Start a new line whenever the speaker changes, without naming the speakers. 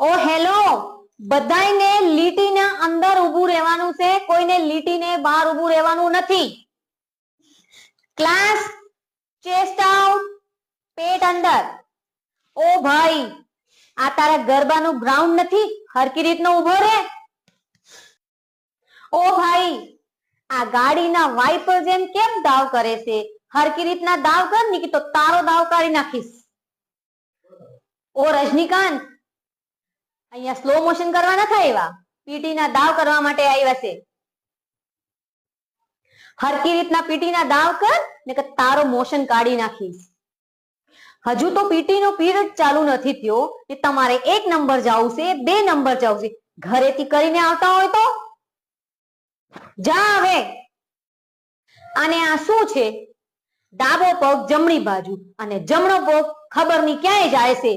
ઓ hello, બધાયને લીટીના અંદર ઊભું રહેવાનું છે, કોઈને લીટીને બહાર ઊભું રહેવાનું નથી. ક્લાસ ચેસ્ટ આઉટ, પેટ અંદર. ઓ ભાઈ, આ તારા ગરબાનું ગ્રાઉન્ડ નથી, હરકી રીતનો ઊભો રહે. ઓ ભાઈ, આ ગાડીના વાઇપર જેમ કેમ દાવ કરે છે? હરકી રીતના દાવ કર ને, કે તો તારો દાવ કાઢી નાખીશ. ઓ રજનીકાંત, અહીંયા સ્લો મોશન કરવા નથી આવ્યા, પીટી ના દાવ કરવા માટે આવ્યા છે. હરકી રીતના પીટી ના દાવ કર ને, કે તારો મોશન કાઢી નાખીશ. હજુ તો પીટી નો પીરિયડ ચાલુ નથી થયો કે તમારે 1 નંબર જવું છે, 2 નંબર જવું છે. ઘરેથી કરીને આવતા હોય તો જા હવે. અને આ શું છે? ડાબો પગ જમણી બાજુ અને જમણો પગ ખબર નહીં ક્યાંય જાય છે.